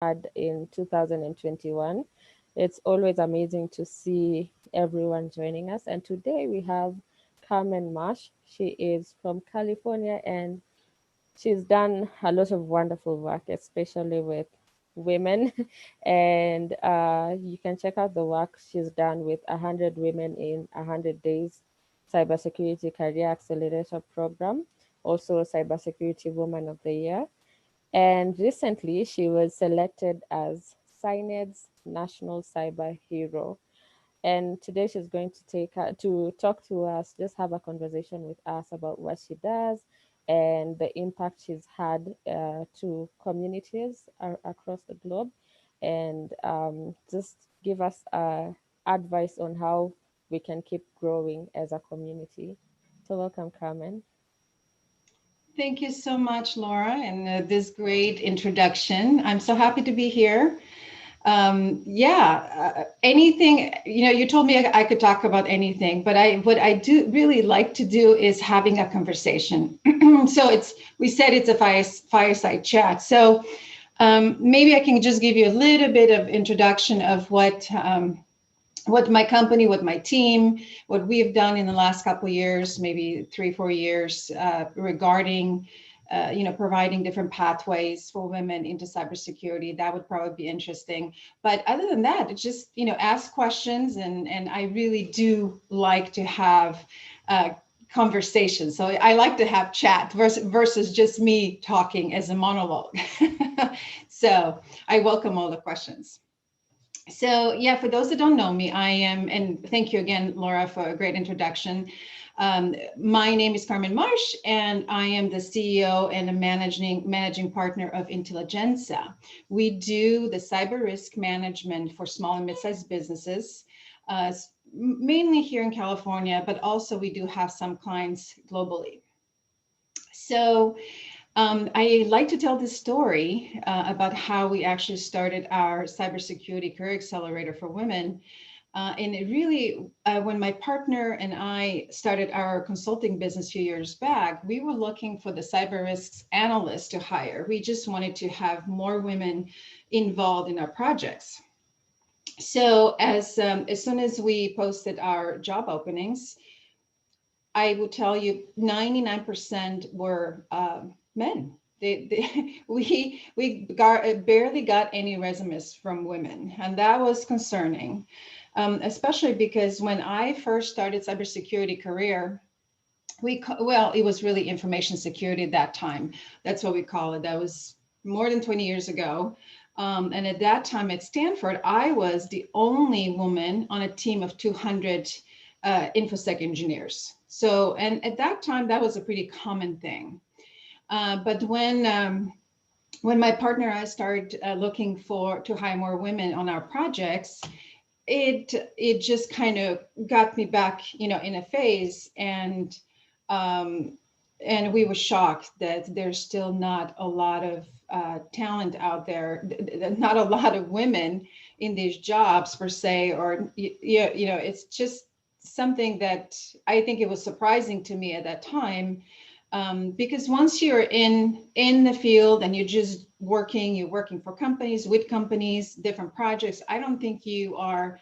had in 2021. It's always amazing to see everyone joining us. And today we have Carmen Marsh. She is from California and she's done a lot of wonderful work, especially with women. And you can check out the work she's done with 100 Women in 100 Days Cybersecurity Career Accelerator Program, also Cybersecurity Woman of the Year. And recently, she was selected as Syned's National Cyber Hero. And today she's going to to talk to us, just have a conversation with us about what she does and the impact she's had to communities across the globe, and just give us advice on how we can keep growing as a community. So welcome, Carmen. Thank you so much, Laura, and this great introduction. I'm so happy to be here. Anything, you told me I could talk about anything, but what I do really like to do is having a conversation. So we said it's a fireside chat. So maybe I can just give you a little bit of introduction of what my company, what my team, what we have done in the last couple of years, maybe 3-4 years, regarding, providing different pathways for women into cybersecurity. That would probably be interesting. But other than that, it's just, ask questions, and I really do like to have conversations. So I like to have chat versus just me talking as a monologue. So I welcome all the questions. So yeah, for those that don't know me, I am, and thank you again, Laura, for a great introduction. My name is Carmen Marsh, and I am the CEO and a managing partner of Intelligenza. We do the cyber risk management for small and mid-sized businesses, mainly here in California, but also we do have some clients globally. So I like to tell this story about how we actually started our cybersecurity career accelerator for women. And it really, when my partner and I started our consulting business a few years back, we were looking for the cyber risks analyst to hire. We just wanted to have more women involved in our projects. So as soon as we posted our job openings, I would tell you 99% were men. We barely got any resumes from women, and that was concerning, especially because when I first started cybersecurity career, it was really information security at that time. That's what we call it. That was more than 20 years ago. And at that time at Stanford, I was the only woman on a team of 200 InfoSec engineers. So, and at that time, that was a pretty common thing. But when my partner and I started looking to hire more women on our projects, it just kind of got me back, in a phase, and we were shocked that there's still not a lot of talent out there, not a lot of women in these jobs per se, or it's just something that I think it was surprising to me at that time, because once you're in the field and you're working for companies, with companies, different projects, I don't think you are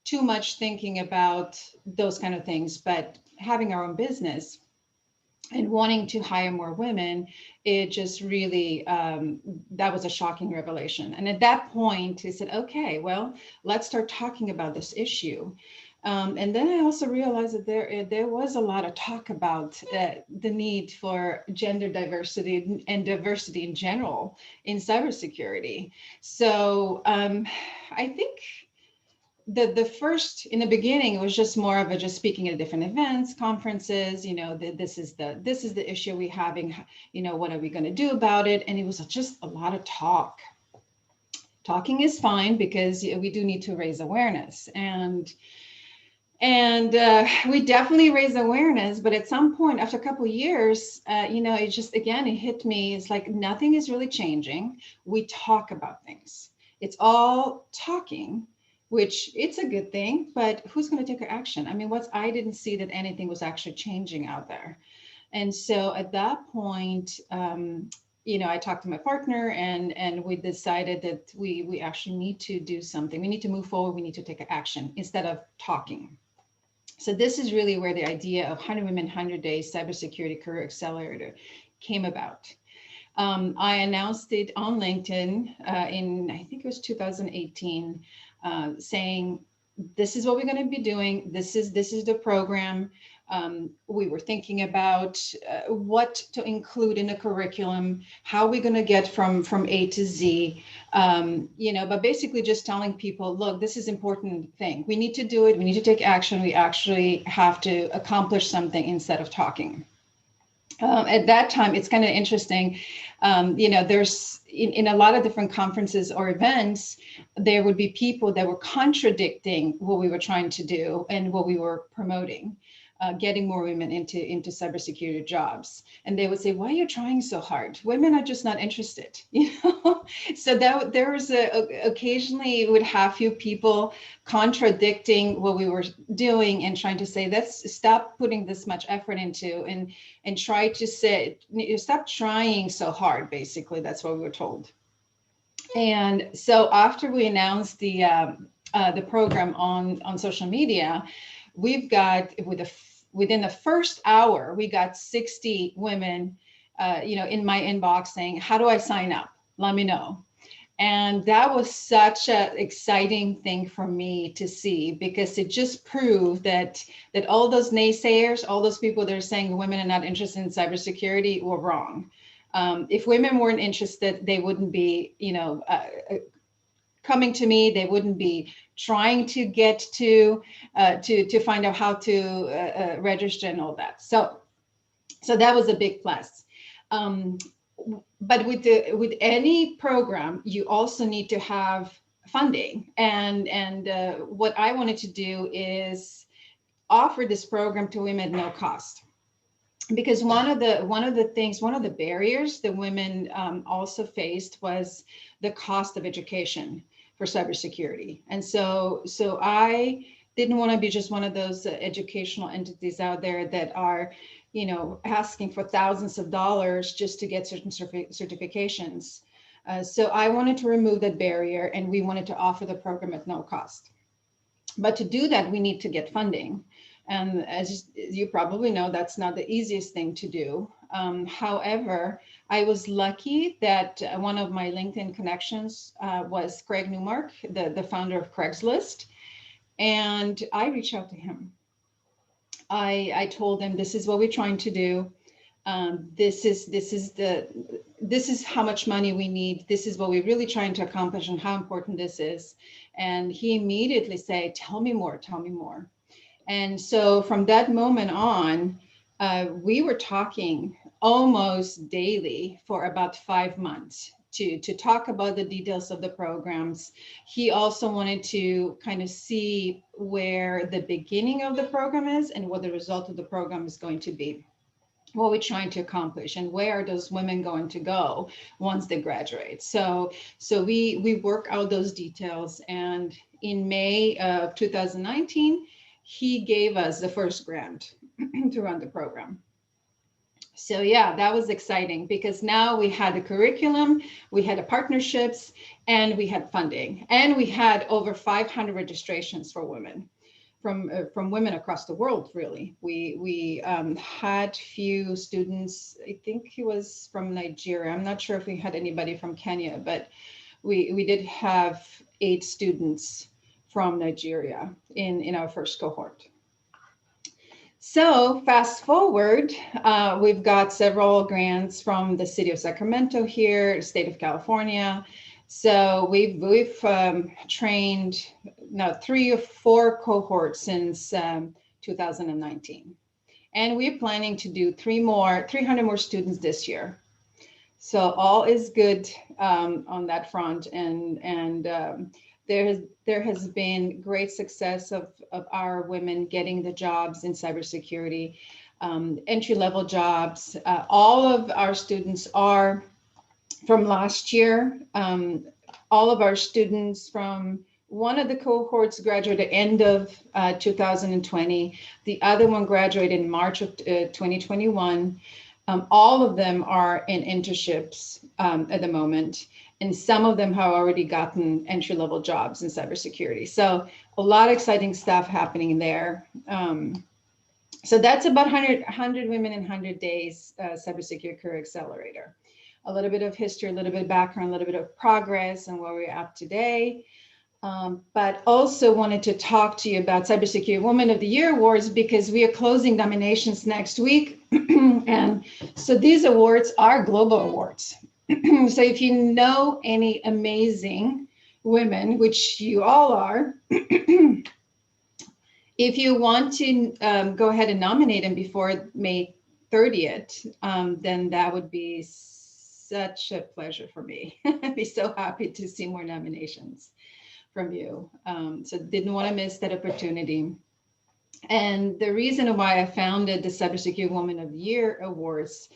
too much thinking about those kind of things. But having our own business and wanting to hire more women, it just really, that was a shocking revelation. And at that point, I said, okay, well, let's start talking about this issue. And then I also realized that there was a lot of talk about the need for gender diversity and diversity in general in cybersecurity. So I think the first, in the beginning, it was just more of a just speaking at different events, conferences, this is the issue we're having, what are we going to do about it? And it was just a lot of talk. Talking is fine because we do need to raise awareness, and we definitely raise awareness. But at some point, after a couple of years, it just, again, it hit me. It's like nothing is really changing. We talk about things. It's all talking, which it's a good thing, but who's going to take action? I mean, I didn't see that anything was actually changing out there. And so at that point, I talked to my partner, and we decided that we actually need to do something. We need to move forward. We need to take action instead of talking. So this is really where the idea of 100 Women, 100 Days Cybersecurity Career Accelerator came about. I announced it on LinkedIn in, I think it was 2018, saying, this is what we're going to be doing. This is the program. We were thinking about what to include in the curriculum, how we're going to get from A to Z, but basically just telling people, look, this is important thing. We need to do it. We need to take action. We actually have to accomplish something instead of talking. At that time, it's kind of interesting. There's in a lot of different conferences or events, there would be people that were contradicting what we were trying to do and what we were promoting, getting more women into cybersecurity jobs. And they would say, why are you trying so hard? Women are just not interested, So that there was occasionally would have few people contradicting what we were doing and trying to say, let's stop putting this much effort into and try to say, stop trying so hard. Basically, that's what we were told. And so after we announced the program on social media, we've got within the first hour, we got 60 women, in my inbox saying, how do I sign up? Let me know. And that was such an exciting thing for me to see, because it just proved that all those naysayers, all those people that are saying women are not interested in cybersecurity were wrong. If women weren't interested, they wouldn't be, coming to me. They wouldn't be trying to get to find out how to register and all that. So that was a big plus. But with any program, you also need to have funding. And what I wanted to do is offer this program to women at no cost. Because one of the barriers that women also faced was the cost of education for cybersecurity. And so I didn't want to be just one of those educational entities out there that are, asking for thousands of dollars just to get certain certifications. So I wanted to remove that barrier, and we wanted to offer the program at no cost. But to do that, we need to get funding. And as you probably know, that's not the easiest thing to do. However, I was lucky that one of my LinkedIn connections was Craig Newmark, the founder of Craigslist. And I reached out to him. I told him, this is what we're trying to do. This is how much money we need. This is what we're really trying to accomplish and how important this is. And he immediately said, tell me more, tell me more. And so from that moment on, we were talking almost daily for about 5 months to talk about the details of the programs. He also wanted to kind of see where the beginning of the program is and what the result of the program is going to be, what we're trying to accomplish, and where are those women going to go once they graduate. So we work out those details. And in May of 2019, he gave us the first grant to run the program. So yeah, that was exciting, because now we had the curriculum, we had the partnerships, and we had funding, and we had over 500 registrations for women from women across the world. Really, we had few students. I think he was from Nigeria. I'm not sure if we had anybody from Kenya, but we did have 8 students from Nigeria in our first cohort. So fast forward, we've got several grants from the city of Sacramento here, state of California. So we've trained now 3 or 4 cohorts since 2019, and we're planning to do 300 more students this year. So all is good on that front, and there has been great success of our women getting the jobs in cybersecurity, entry-level jobs. All of our students are from last year. All of our students from one of the cohorts graduated end of 2020. The other one graduated in March of 2021. All of them are in internships at the moment, and some of them have already gotten entry-level jobs in cybersecurity. So a lot of exciting stuff happening there. So that's about 100 Women in 100 Days Cybersecurity Career Accelerator. A little bit of history, a little bit of background, a little bit of progress and where we're at today. But also wanted to talk to you about Cybersecurity Woman of the Year awards because we are closing nominations next week. And so these awards are global awards. So if you know any amazing women, which you all are, if you want to go ahead and nominate them before May 30th, then that would be such a pleasure for me. I'd be so happy to see more nominations from you. So didn't want to miss that opportunity. And the reason why I founded the Cybersecurity Woman of the Year Awards,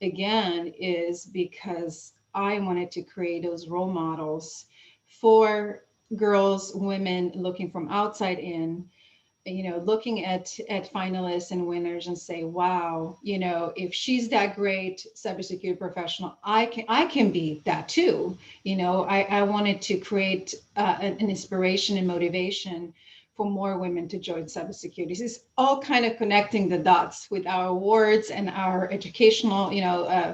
again, is because I wanted to create those role models for girls, women looking from outside in, looking at finalists and winners and say, wow, if she's that great cybersecurity professional, I can be that too. I wanted to create an inspiration and motivation for more women to join cybersecurity. This is all kind of connecting the dots with our awards and our educational,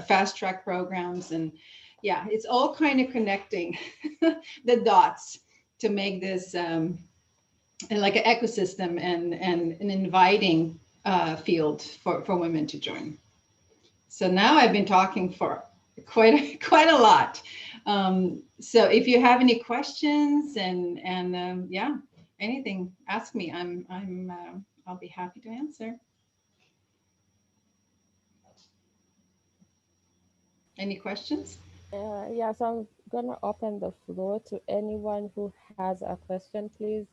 fast track programs. And yeah, it's all kind of connecting the dots to make this like an ecosystem and an inviting field for women to join. So now I've been talking for quite a lot. So if you have any questions and yeah, anything, ask me. I'll be happy to answer. Any questions? Yeah, so I'm gonna open the floor to anyone who has a question, please.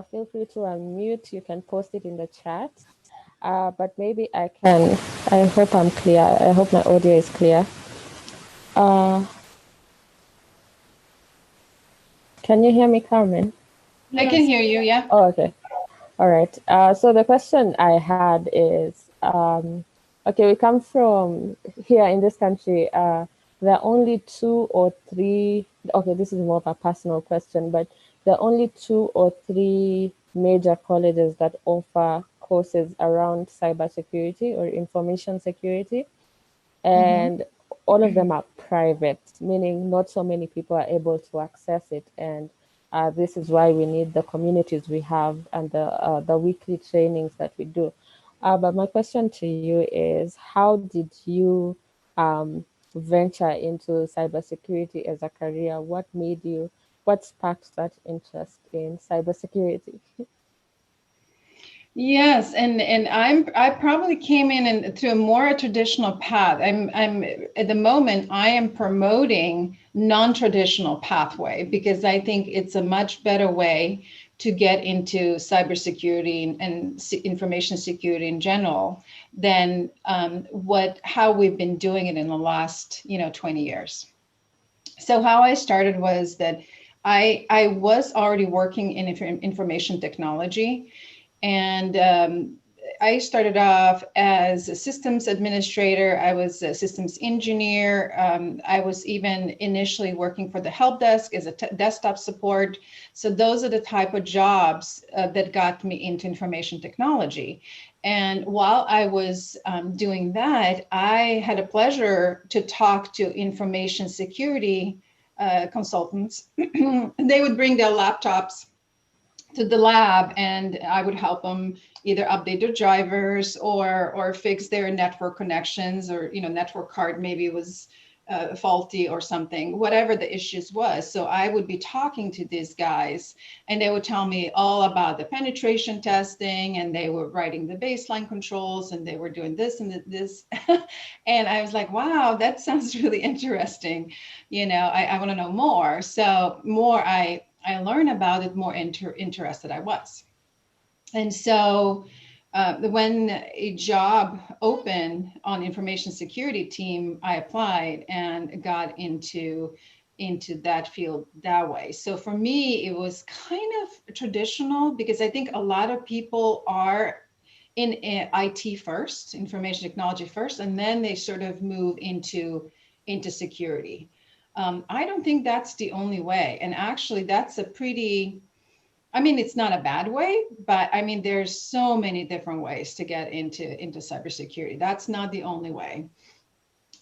Feel free to unmute. You can post it in the chat. But maybe I can. I hope I'm clear. I hope my audio is clear. Uh, can you hear me, Carmen? I can hear you. Yeah. Oh, okay. All right. So the question I had is, okay, we come from here in this country. There are only two or three. Okay, this is more of a personal question, but there are only two or three major colleges that offer courses around cybersecurity or information security, Mm-hmm. and all of them are private, meaning not so many people are able to access it. And this is why we need the communities we have and the weekly trainings that we do. But my question to you is, how did you venture into cybersecurity as a career? What sparked that interest in cybersecurity? Yes, and I probably came in and to a more traditional path. I'm at the moment I am promoting non-traditional pathway because I think it's a much better way to get into cybersecurity and information security in general than how we've been doing it in the last 20 years. So how I started was that I was already working in information technology, and I started off as a systems administrator. I was a systems engineer. I was even initially working for the help desk as a desktop support. So those are the type of jobs that got me into information technology. And while I was doing that, I had a pleasure to talk to information security consultants. They would bring their laptops to the lab and I would help them either update their drivers or fix their network connections, or network card maybe was faulty or something, whatever the issues was. So I would be talking to these guys and they would tell me all about the penetration testing, and they were writing the baseline controls and they were doing this and this. And I was like, wow, that sounds really interesting. I want to know more. So more I learned about it, more interested I was. And so when a job opened on information security team, I applied and got into that field that way. So for me, it was kind of traditional because I think a lot of people are in IT first, information technology first, and then they sort of move into security. I don't think that's the only way. And actually, that's a pretty, I mean, it's not a bad way, but I mean, there's so many different ways to get into cybersecurity. That's not the only way.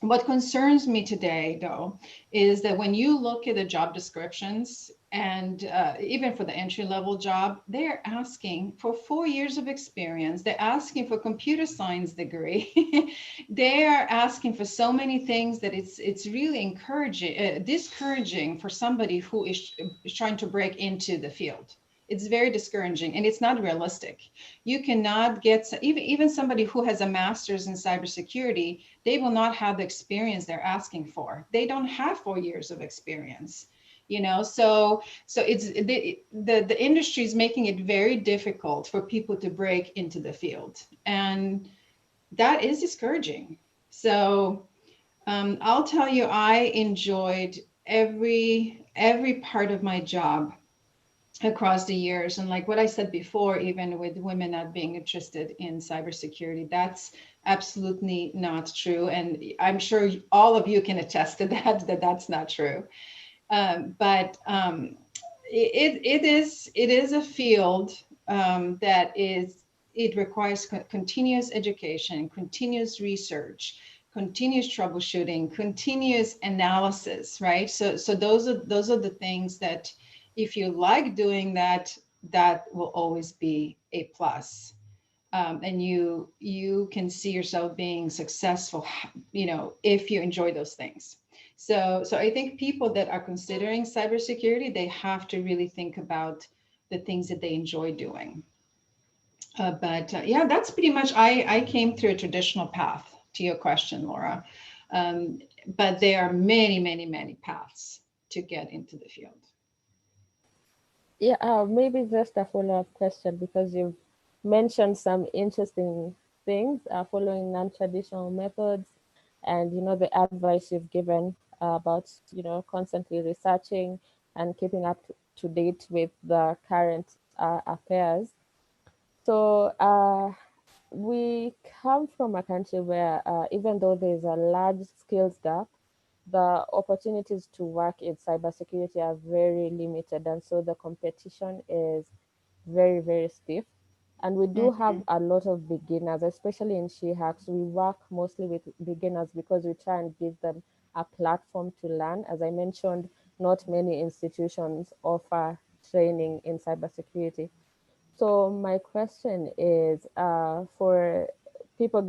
What concerns me today, though, is that when you look at the job descriptions, and even for the entry level job, they're asking for 4 years of experience. They're asking for computer science degree. They are asking for so many things that it's really encouraging, discouraging for somebody who is trying to break into the field. It's very discouraging, and it's not realistic. You cannot get, even somebody who has a master's in cybersecurity, they will not have the experience they're asking for. They don't have 4 years of experience, you know. So it's the industry is making it very difficult for people to break into the field, and that is discouraging. So I'll tell you, I enjoyed every part of my job across the years. And like what I said before, even with women not being interested in cybersecurity, that's absolutely not true. And I'm sure all of you can attest to that, that that's not true. But it is a field that is, it requires continuous education, continuous research, continuous troubleshooting, continuous analysis, right? So those are the things that, if you like doing that, that will always be a plus. And you can see yourself being successful, you know, if you enjoy those things. So I think people that are considering cybersecurity, they have to really think about the things that they enjoy doing. But yeah, that's pretty much, I came through a traditional path to your question, Laura. Um, but there are many, many, many paths to get into the field. Yeah, maybe just a follow-up question because you've mentioned some interesting things, following non-traditional methods, and the advice you've given about constantly researching and keeping up to date with the current affairs. So we come from a country where even though there's a large skills gap, the opportunities to work in cybersecurity are very limited, and so the competition is very, very stiff. And we do have Mhm. a lot of beginners, especially in SheHacks. We work mostly with beginners because we try and give them a platform to learn. As I mentioned, not many institutions offer training in cybersecurity. So my question is, for people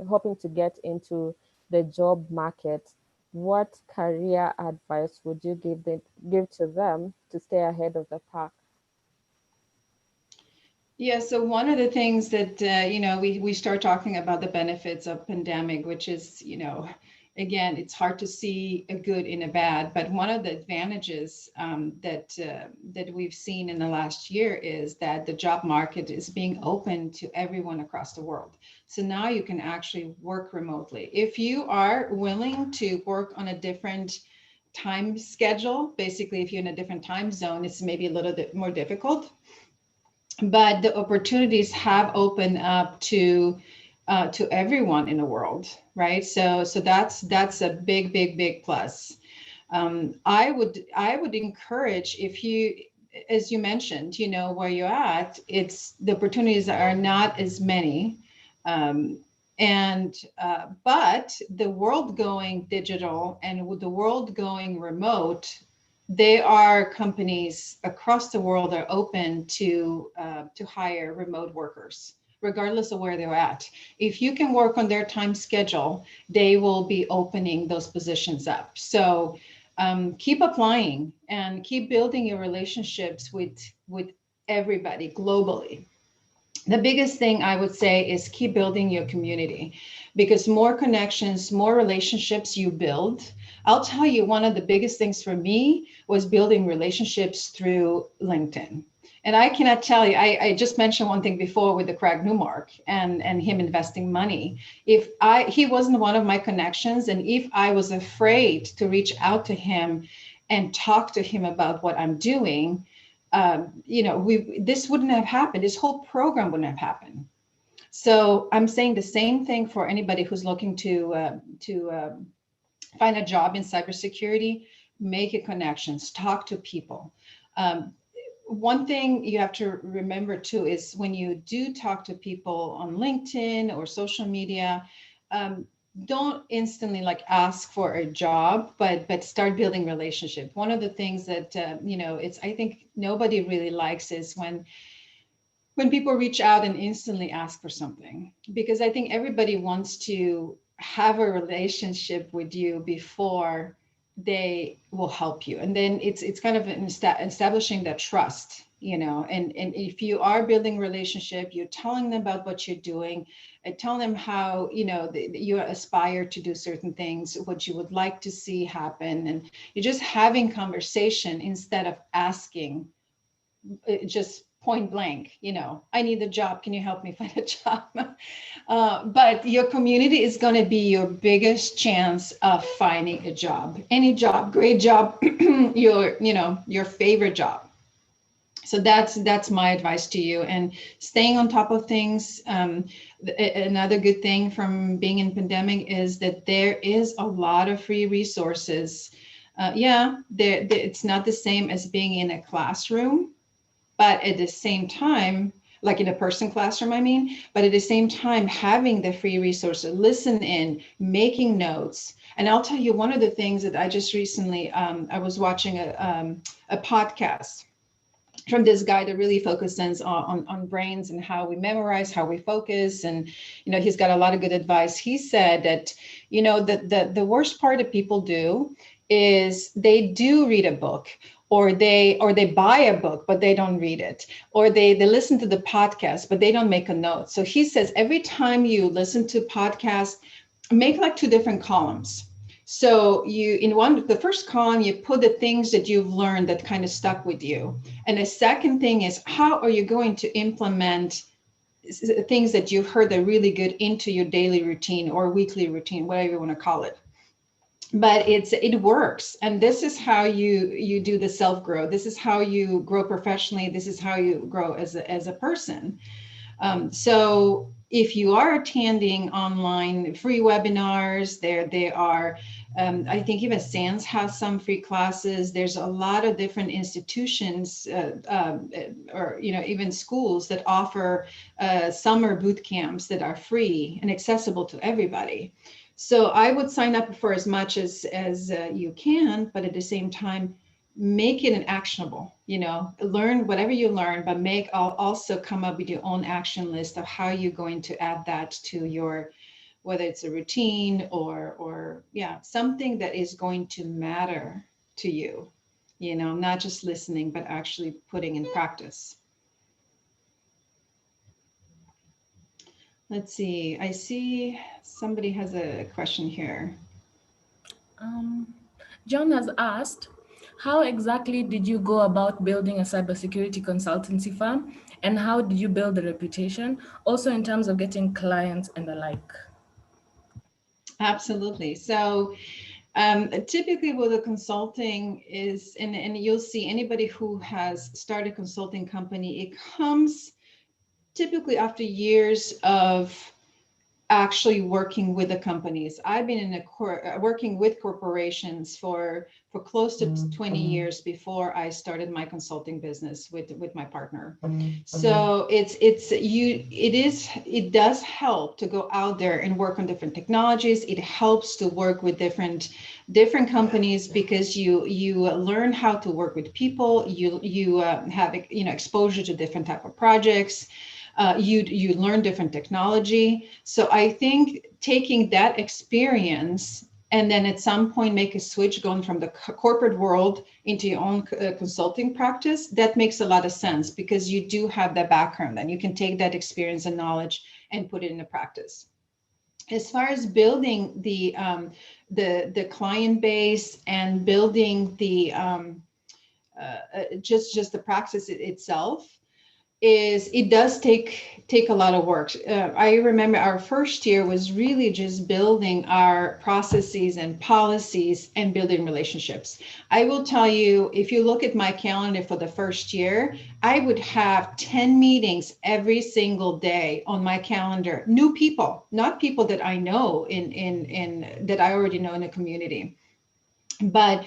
hoping to get into the job market, what career advice would you give to them to stay ahead of the pack? Yeah, so one of the things that we start talking about the benefits of pandemic, which is, again, it's hard to see a good in a bad, but one of the advantages that we've seen in the last year is that the job market is being open to everyone across the world. So now you can actually work remotely if you are willing to work on a different time schedule. Basically, if you're in a different time zone, it's maybe a little bit more difficult, but the opportunities have opened up to everyone in the world, right? So that's a big, big, big plus. I would encourage, if you, as you mentioned, where you're at, it's the opportunities are not as many. Um, and but the world going digital and with the world going remote, there are companies across the world that are open to hire remote workers regardless of where they're at. If you can work on their time schedule, they will be opening those positions up. So keep applying and keep building your relationships with everybody globally. The biggest thing I would say is keep building your community, because more connections, more relationships you build. I'll tell you, one of the biggest things for me was building relationships through LinkedIn. And I cannot tell you, I just mentioned one thing before with the Craig Newmark and him investing money. If he wasn't one of my connections, and if I was afraid to reach out to him and talk to him about what I'm doing, this wouldn't have happened. This whole program wouldn't have happened. So I'm saying the same thing for anybody who's looking to find a job in cybersecurity. Make it connections, talk to people. One thing you have to remember too is when you do talk to people on LinkedIn or social media, um, don't instantly like ask for a job, but start building relationship. One of the things that it's I think nobody really likes is when people reach out and instantly ask for something, because I think everybody wants to have a relationship with you before they will help you. And then it's kind of establishing that trust, and if you are building relationship, you're telling them about what you're doing and tell them how, you aspire to do certain things, what you would like to see happen. And you're just having conversation instead of asking just point blank, I need a job. Can you help me find a job? But your community is going to be your biggest chance of finding a job, any job, great job, your favorite job. So that's my advice to you, and staying on top of things. Another good thing from being in pandemic is that there is a lot of free resources. Yeah, it's not the same as being in a classroom, but at the same time, like in a person classroom, I mean, but at the same time, having the free resources, listen in, making notes. And I'll tell you one of the things that I just recently, I was watching a podcast from this guy that really focuses on brains and how we memorize, how we focus. And, he's got a lot of good advice. He said that, the worst part that people do is they do read a book, or they buy a book, but they don't read it, or they listen to the podcast, but they don't make a note. So he says, every time you listen to podcast, make like two different columns. So the first column, you put the things that you've learned that kind of stuck with you. And the second thing is, how are you going to implement things that you've heard that are really good into your daily routine or weekly routine, whatever you want to call it. But it works. And this is how you do the self-growth. This is how you grow professionally. This is how you grow as a person. So if you are attending online free webinars, they are, I think even SANS has some free classes. There's a lot of different institutions or even schools that offer summer boot camps that are free and accessible to everybody. So I would sign up for as much as you can, but at the same time, make it an actionable, learn whatever you learn, but also come up with your own action list of how you're going to add that to your, whether it's a routine or something that is going to matter to you, not just listening, but actually putting in practice. Let's see. I see somebody has a question here. John has asked, how exactly did you go about building a cybersecurity consultancy firm? And how did you build a reputation? Also in terms of getting clients and the like. Absolutely. So typically with the consulting is, and you'll see anybody who has started a consulting company, it comes typically after years of actually working with the companies. I've been working with corporations for close to 20 years before I started my consulting business with my partner. So it does help to go out there and work on different technologies. It helps to work with different companies, because you learn how to work with people. You have exposure to different type of projects. You learn different technology. So I think taking that experience and then at some point make a switch, going from the corporate world into your own consulting practice, that makes a lot of sense, because you do have that background and you can take that experience and knowledge and put it into practice. As far as building the client base and building the just the practice itself, is it does take a lot of work. I remember our first year was really just building our processes and policies and building relationships. I will tell you, if you look at my calendar for the first year, I would have 10 meetings every single day on my calendar. New people, not people that I know in that I already know in the community, but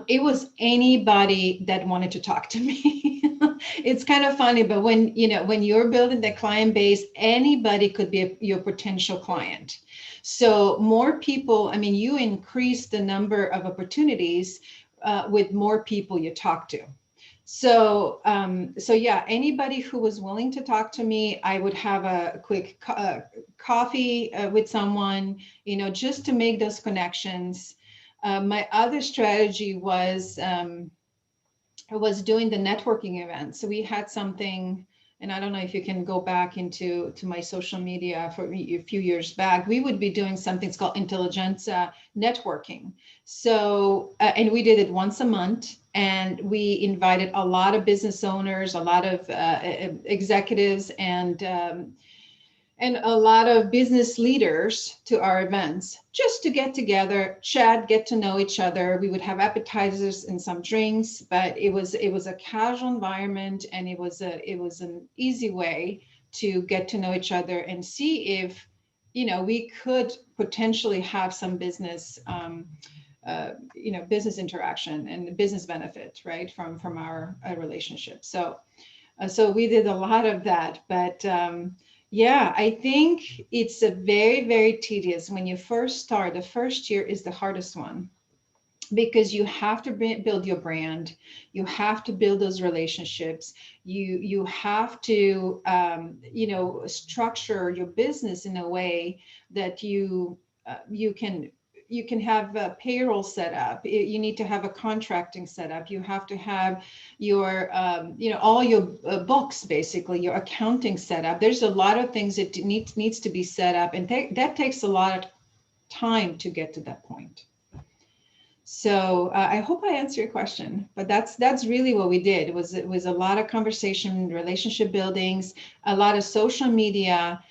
it was anybody that wanted to talk to me. It's kind of funny, but when you're building the client base, anybody could be your potential client. So more people, I mean, you increase the number of opportunities with more people you talk to. So, so yeah, anybody who was willing to talk to me, I would have a quick coffee with someone, just to make those connections. My other strategy was doing the networking events. So we had something, and I don't know if you can go back to my social media for a few years back. We would be doing something called Intelligentsia networking. So, and we did it once a month, and we invited a lot of business owners, a lot of executives, and a lot of business leaders to our events, just to get together, chat, get to know each other. We would have appetizers and some drinks, but it was a casual environment, and it was an easy way to get to know each other and see if we could potentially have some business business interaction and business benefit, right, from our relationship. So we did a lot of that, but yeah, I think it's a very, very tedious. When you first start, the first year is the hardest one, because you have to build your brand, you have to build those relationships, you have to structure your business in a way that you can have a payroll set up. You need to have a contracting set up. You have to have your all your books, basically your accounting set up. There's a lot of things that needs to be set up, and that takes a lot of time to get to that point. So I hope I answered your question, but that's really what we did. It was a lot of conversation, relationship buildings, a lot of social media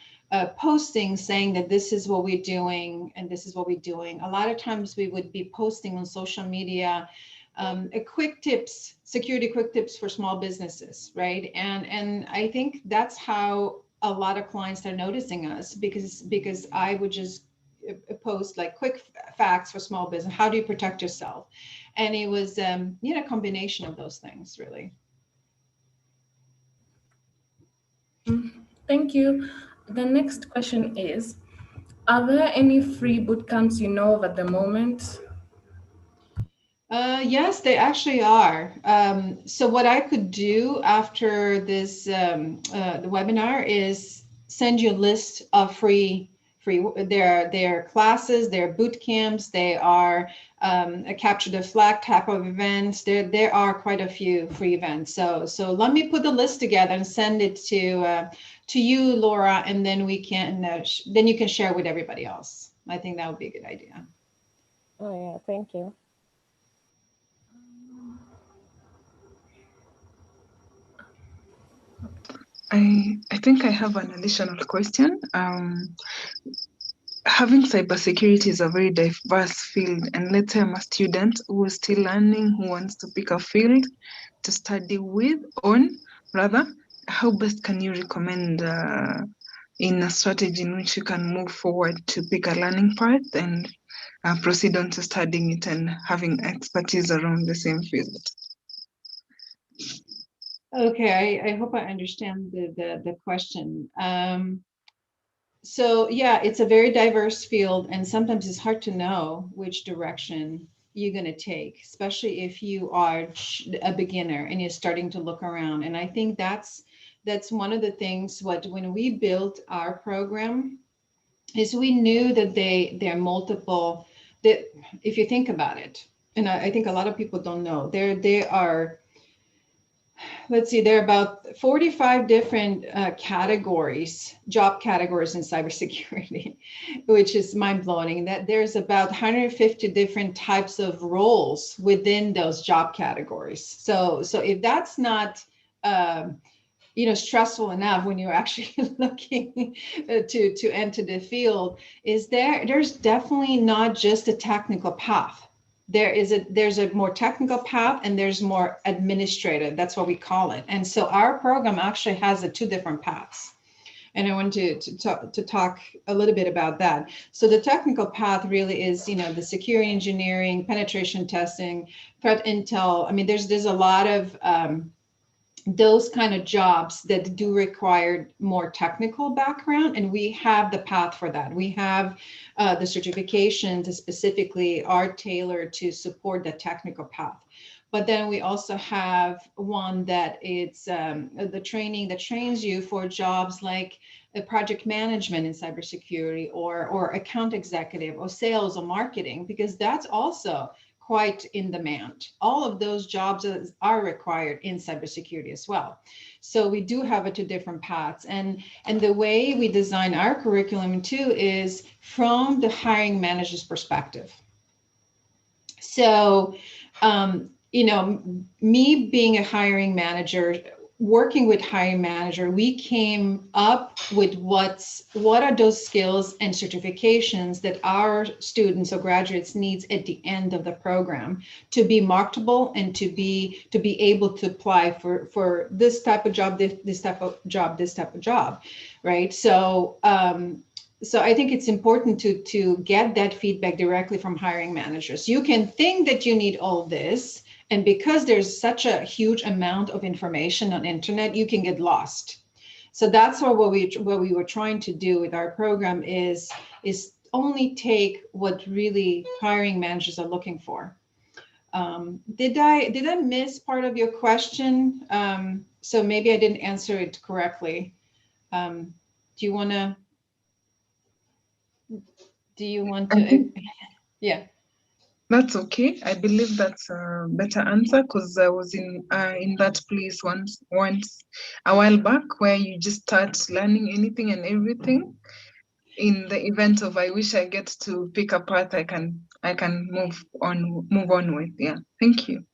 posting saying that this is what we're doing and this is what we're doing. A lot of times we would be posting on social media security quick tips for small businesses, right? And I think that's how a lot of clients are noticing us, because I would just post like quick facts for small business. How do you protect yourself? And it was a combination of those things, really. Thank you. The next question is, are there any free bootcamps you know of at the moment? Yes, they actually are. So what I could do after this the webinar is send you a list of free their classes, their boot camps. They are a capture the flag type of events. There are quite a few free events. So let me put the list together and send it to you, Laura, and then we can then you can share with everybody else. I think that would be a good idea. Oh yeah, thank you. I think I have an additional question. Having cybersecurity is a very diverse field, and let's say I'm a student who is still learning, who wants to pick a field to study rather, how best can you recommend in a strategy in which you can move forward to pick a learning path and proceed on to studying it and having expertise around the same field? Okay, I hope I understand the question. So yeah, it's a very diverse field, and sometimes it's hard to know which direction you're going to take, especially if you are a beginner and you're starting to look around. And I think that's one of the things when we built our program is we knew that there are multiple, that if you think about it, and I think a lot of people don't know, there are, let's see, there are about 45 different categories, job categories in cybersecurity, which is mind-blowing. That there's about 150 different types of roles within those job categories. So if that's not stressful enough when you're actually looking to enter the field, is there's definitely not just a technical path. There's a more technical path, and there's more administrative. That's what we call it. And so our program actually has two different paths. And I want to talk a little bit about that. So the technical path really is, the security engineering, penetration testing, threat intel. I mean, there's a lot of those kind of jobs that do require more technical background, and we have the path for that. We have the certifications that specifically are tailored to support the technical path. But then we also have one that it's the training that trains you for jobs like project management in cybersecurity, or account executive, or sales or marketing, because that's also quite in demand. All of those jobs are required in cybersecurity as well. So we do have two different paths. And the way we design our curriculum too is from the hiring manager's perspective. So, me being a hiring manager, working with hiring manager, we came up with what are those skills and certifications that our students or graduates needs at the end of the program to be marketable, and to be able to apply for this type of job, this type of job, right? So so I think it's important to get that feedback directly from hiring managers. You can think that you need all this, and because there's such a huge amount of information on internet, you can get lost. So that's what we were trying to do with our program is only take what really hiring managers are looking for. Did I miss part of your question? So maybe I didn't answer it correctly. Do you want to? Yeah. That's okay. I believe that's a better answer, because I was in that place once a while back, where you just start learning anything and everything. In the event of I wish I get to pick a path I can move on with. Yeah. Thank you.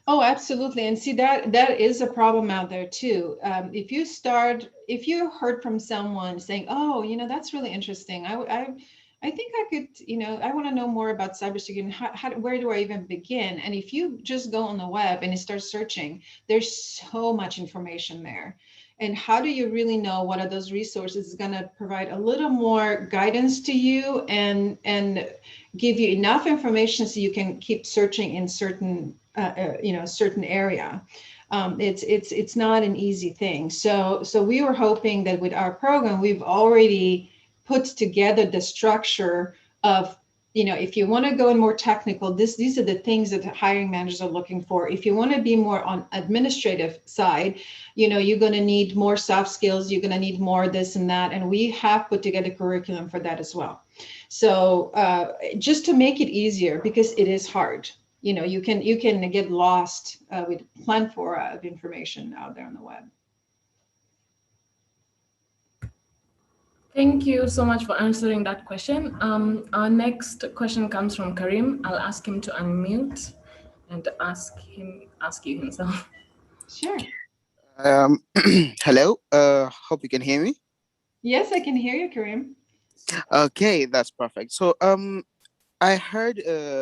Oh, absolutely. And see, that is a problem out there too. If you heard from someone saying, "Oh, that's really interesting. I think I could, I want to know more about cybersecurity. Where do I even begin?" And if you just go on the web and you start searching, there's so much information there. And how do you really know what are those resources is going to provide a little more guidance to you, and give you enough information so you can keep searching in certain certain area. It's not an easy thing. So we were hoping that with our program, we've already put together the structure of, if you want to go in more technical, these are the things that the hiring managers are looking for. If you want to be more on administrative side, you're going to need more soft skills, you're going to need more this and that. And we have put together curriculum for that as well. So just to make it easier, because it is hard. You can get lost with plethora of information out there on the web. Thank you so much for answering that question. Our next question comes from Karim. I'll ask him to unmute and ask you himself. Sure. Hello. Hope you can hear me. Yes, I can hear you, Karim. Okay, that's perfect. So I heard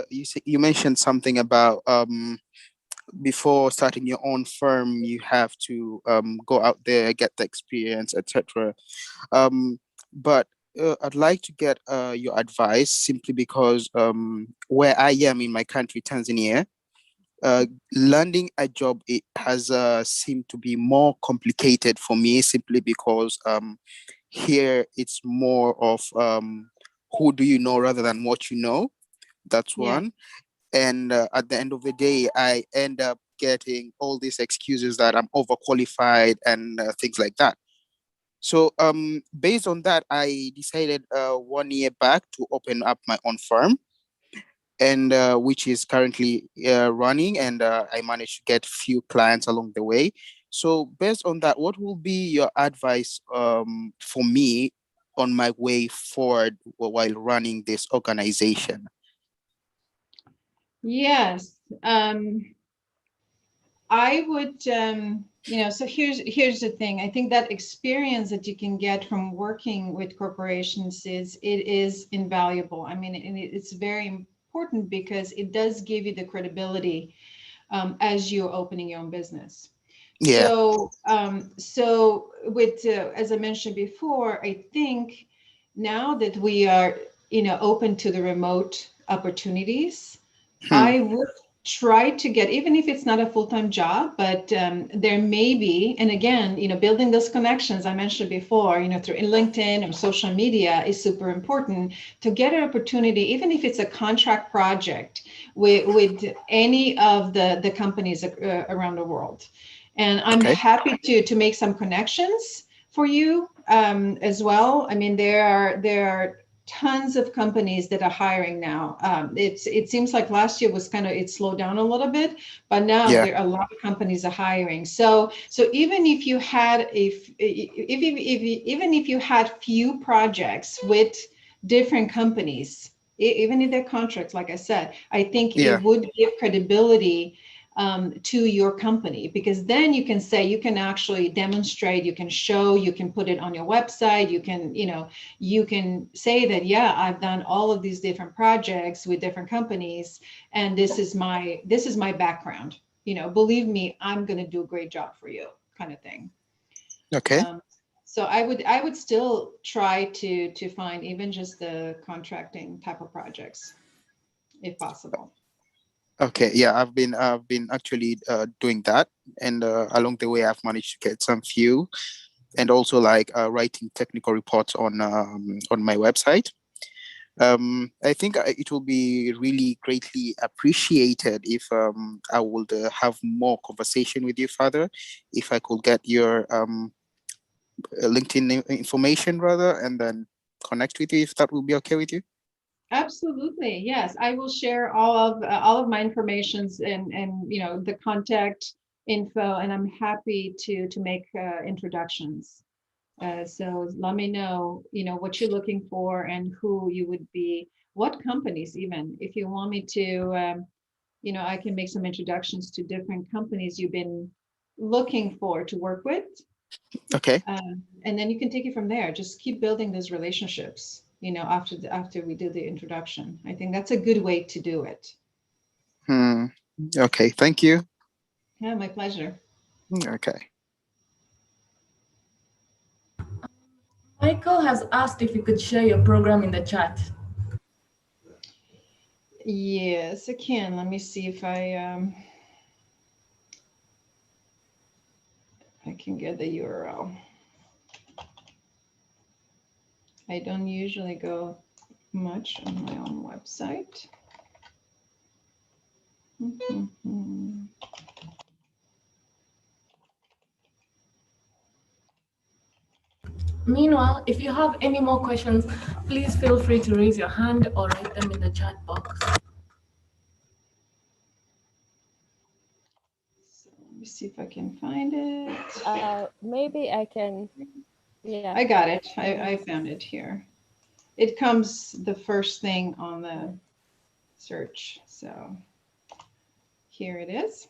you mentioned something about before starting your own firm, you have to go out there, get the experience, etc. But I'd like to get your advice, simply because where I am in my country, Tanzania, landing a job, it has seemed to be more complicated for me, simply because here it's more of who do you know rather than what you know. That's Yeah. one. And at the end of the day, I end up getting all these excuses that I'm overqualified and things like that. So based on that, I decided 1 year back to open up my own firm, and which is currently running, and I managed to get few clients along the way. So based on that, what will be your advice for me on my way forward while running this organization? Yes. I would So here's the thing. I think that experience that you can get from working with corporations is invaluable. I mean, and it's very important because it does give you the credibility as you're opening your own business. Yeah. So with as I mentioned before, I think now that we are open to the remote opportunities, Hmm. I would try to get, even if it's not a full-time job, but there may be, and again, building those connections I mentioned before, through LinkedIn or social media is super important to get an opportunity, even if it's a contract project with any of the companies around the world. And I'm Okay. happy to make some connections for you as well. I mean, there are tons of companies that are hiring now. It seems like last year was it slowed down a little bit, but now Yeah. there are a lot of companies are hiring. So even if you had even if you had few projects with different companies, even if they're contracts, like I said, I think it Yeah. would give credibility to your company, because then you can say, you can actually demonstrate, you can show, you can put it on your website, you can say that, yeah, I've done all of these different projects with different companies, and this is my background. Believe me, I'm going to do a great job for you, kind of thing. Okay. So I would still try to find even just the contracting type of projects, if possible. Okay. Yeah. I've been actually doing that, and along the way, I've managed to get some few, and also like writing technical reports on my website. I think it will be really greatly appreciated if I would have more conversation with you further, if I could get your LinkedIn information rather, and then connect with you if that will be okay with you. Absolutely. Yes. I will share all of my informations and the contact info, and I'm happy to make introductions. So let me know, what you're looking for and who you would be, what companies, even if you want me to, I can make some introductions to different companies you've been looking for to work with. Okay. And then you can take it from there. Just keep building those relationships, after we do the introduction. I think that's a good way to do it. Hmm. Okay. Thank you. Yeah, my pleasure. Okay. Michael has asked if you could share your program in the chat. Yes, I can. Let me see if I can get the URL. I don't usually go much on my own website. Mhm. Meanwhile, if you have any more questions, please feel free to raise your hand or write them in the chat box. So let me see if I can find it. Maybe I can. Yeah. I got it. I found it here. It comes the first thing on the search. So here it is.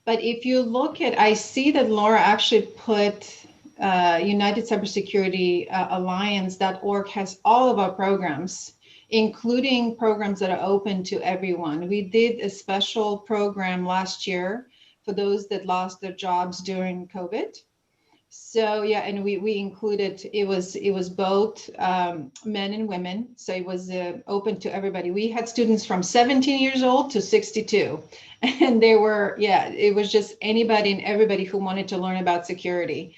But if you look at, I see that Laura actually put United Cybersecurity Alliance.org has all of our programs, including programs that are open to everyone. We did a special program last year for those that lost their jobs during COVID. So yeah, and we included, it was both men and women, so it was open to everybody. We had students from 17 years old to 62, and it was just anybody and everybody who wanted to learn about security.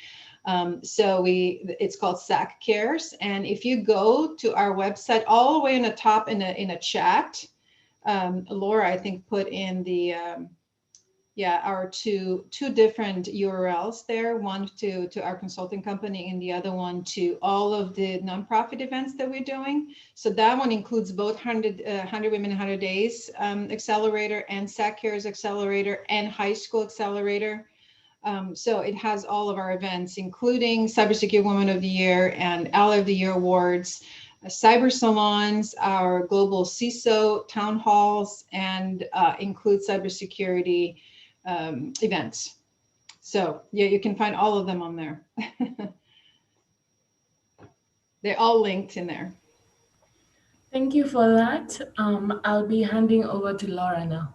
So it's called SAC Cares, and if you go to our website, all the way in the top in a chat, Laura I think put in the our two different URLs there, one to our consulting company and the other one to all of the nonprofit events that we're doing. So that one includes both 100 Women in 100 Days Accelerator and SAC Cares Accelerator and High School Accelerator. So it has all of our events, including Cybersecurity Woman of the Year and Ally of the Year awards, cyber salons, our global CISO town halls, and include cybersecurity events. So yeah, you can find all of them on there. They're all linked in there. Thank you for that. I'll be handing over to Laura now.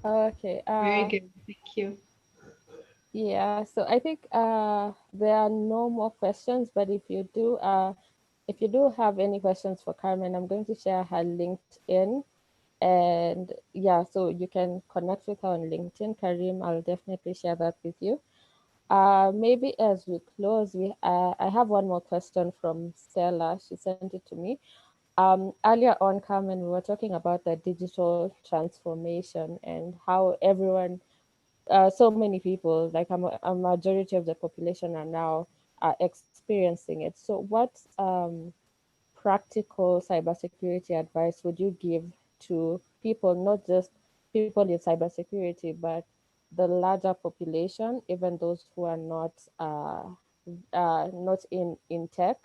Okay. Very good. Thank you. Yeah. So I think there are no more questions, but if you do have any questions for Carmen, I'm going to share her LinkedIn. And yeah, so you can connect with her on LinkedIn. Karim, I'll definitely share that with you. Maybe as we close, I have one more question from Stella. She sent it to me. Earlier on, Carmen, we were talking about the digital transformation and how everyone, so many people, like a majority of the population, are now experiencing it. So, what practical cybersecurity advice would you give to people, not just people in cybersecurity, but the larger population, even those who are not in tech?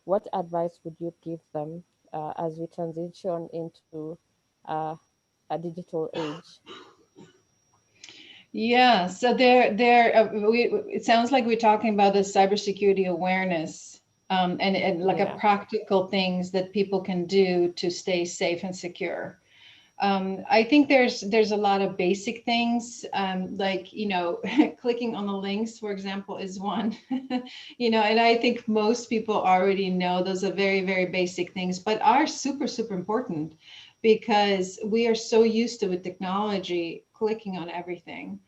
What advice would you give them as we transition into uh, a digital age? Yeah, so it sounds like we're talking about the cybersecurity awareness, and like a Yeah, practical things that people can do to stay safe and secure. I think there's a lot of basic things, like, clicking on the links, for example, is one. And I think most people already know those are very, very basic things, but are super, super important because we are so used to with technology clicking on everything.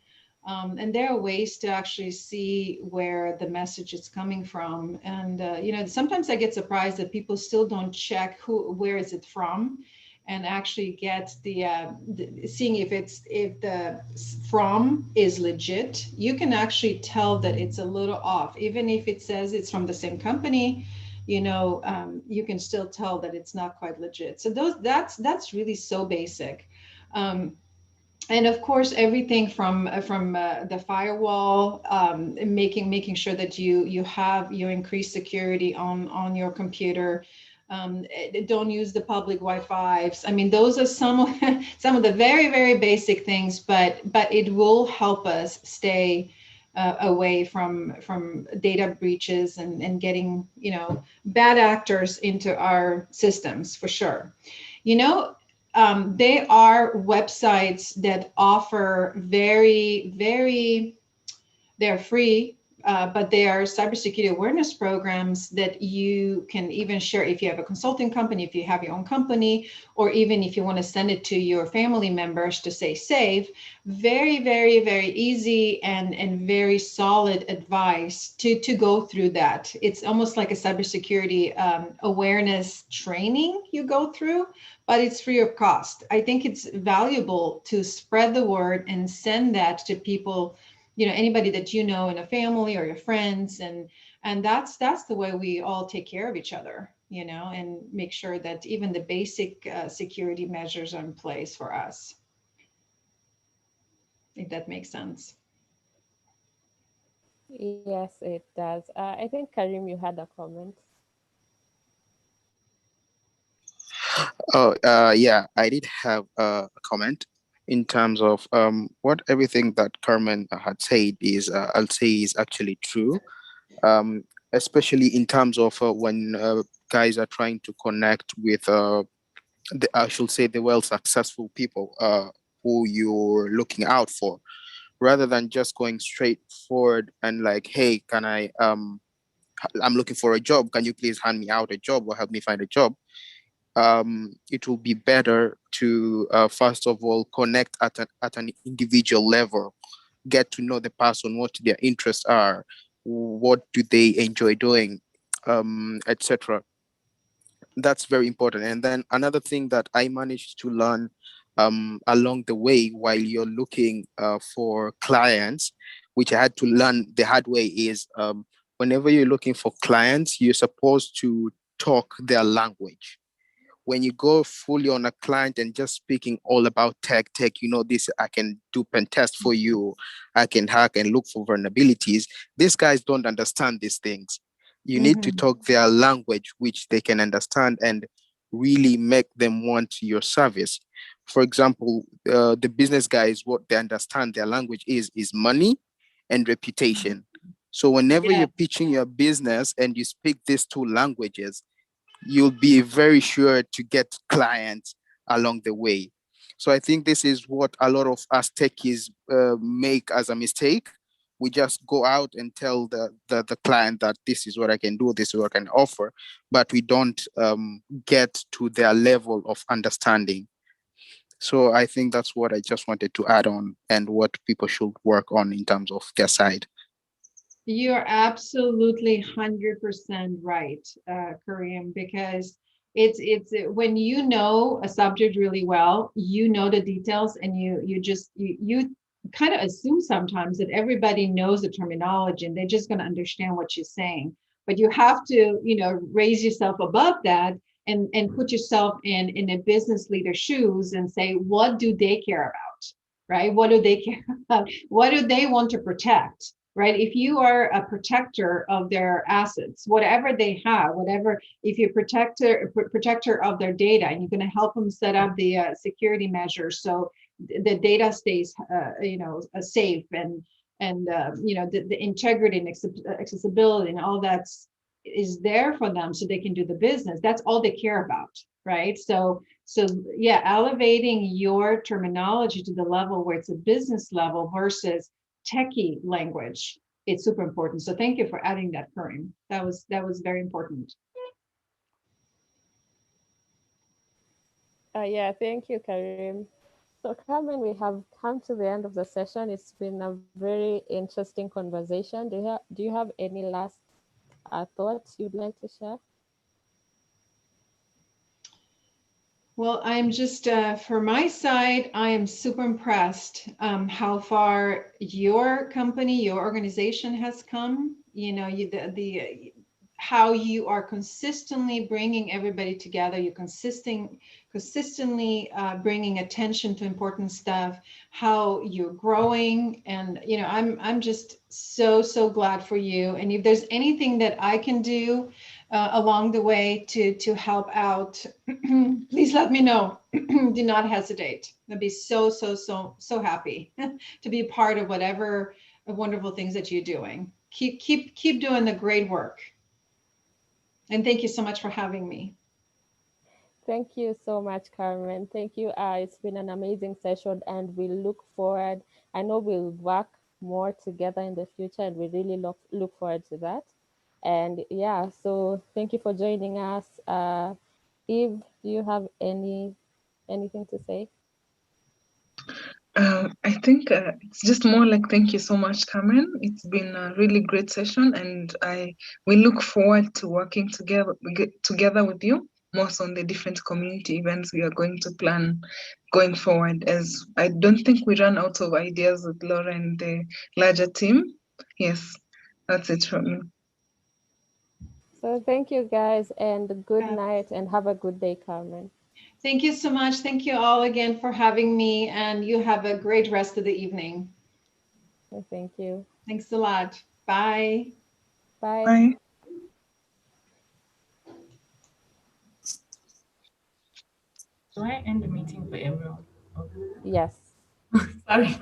And there are ways to actually see where the message is coming from. And, sometimes I get surprised that people still don't check where is it from, and actually get seeing if the from is legit. You can actually tell that it's a little off, even if it says it's from the same company. You can still tell that it's not quite legit. So that's really so basic. Um, and of course, everything from the firewall, making sure that you have your increased security on your computer. Don't use the public Wi-Fi's. I mean, those are some of some of the very, very basic things, but it will help us stay away from data breaches and getting bad actors into our systems, for sure. you know they are websites that offer very, very, they're free, but they are cybersecurity awareness programs that you can even share if you have a consulting company, if you have your own company, or even if you want to send it to your family members to stay safe. Very, very, very easy and very solid advice to go through that. It's almost like a cybersecurity awareness training you go through, but it's free of cost. I think it's valuable to spread the word and send that to people, anybody that in a family or your friends, and that's the way we all take care of each other, and make sure that even the basic security measures are in place for us, if that makes sense. yes, it does. I think Karim, you had a comment. Oh, yeah, I did have a comment in terms of what everything that Carmen had said is, I'll say, is actually true. Um, Especially in terms of when guys are trying to connect with, I should say, the well successful people who you're looking out for, rather than just going straight forward and like, hey, I'm looking for a job. Can you please hand me out a job or help me find a job? It will be better to first of all connect at an individual level, get to know the person, what their interests are, what do they enjoy doing, etc. That's very important. And then another thing that I managed to learn along the way while you're looking for clients, which I had to learn the hard way, is whenever you're looking for clients, you're supposed to talk their language. When you go fully on a client and just speaking all about tech, this, I can do pen test for you, I can hack and look for vulnerabilities. These guys don't understand these things. You need to Mm-hmm. talk their language, which they can understand, and really make them want your service. For example, the business guys, what they understand their language is money and reputation. So whenever Yeah. you're pitching your business and you speak these two languages, you'll be very sure to get clients along the way. So I think this is what a lot of us techies make as a mistake. We just go out and tell the client that this is what I can do, this is what I can offer, but we don't get to their level of understanding. So I think that's what I just wanted to add on and what people should work on in terms of their side. You're absolutely 100% right, Kareem, because it's when you know a subject really well, you know the details, and you kind of assume sometimes that everybody knows the terminology and they're just going to understand what you're saying. But you have to, raise yourself above that and put yourself in a business leader's shoes and say, what do they care about? Right? What do they care about? What do they want to protect? Right? If you are a protector of their assets, whatever they have, whatever, if you're protector of their data, and you're going to help them set up the security measures so the data stays, safe, and the integrity and accessibility and all that is there for them so they can do the business. That's all they care about, right? So yeah, elevating your terminology to the level where it's a business level versus techie language, it's super important. So thank you for adding that, Karim. That was very important. Yeah, thank you, Karim. So, Carmen, we have come to the end of the session. It's been a very interesting conversation. Do you have any last thoughts you'd like to share? Well, I'm just, for my side, I am super impressed how far your company, your organization has come. How you are consistently bringing everybody together. You're consistently bringing attention to important stuff. How you're growing, and I'm just so glad for you. And if there's anything that I can do along the way to help out, please let me know. Do not hesitate. I'd be so happy to be a part of whatever wonderful things that you're doing. Keep doing the great work. And thank you so much for having me. Thank you so much, Carmen. Thank you. It's been an amazing session, and we look forward. I know we'll work more together in the future, and we really look forward to that. And yeah, so thank you for joining us. Eve, do you have anything to say? I think it's just more like thank you so much, Carmen. It's been a really great session, and we look forward to working together with you, most on the different community events we are going to plan going forward. As I don't think we run out of ideas with Laura and the larger team. Yes, that's it from me. So thank you guys, and good Yeah. night, and have a good day, Carmen. Thank you so much. Thank you all again for having me, and you have a great rest of the evening. Thank you. Thanks a lot. Bye. Bye. Bye. Do I end the meeting for everyone? Yes. Sorry.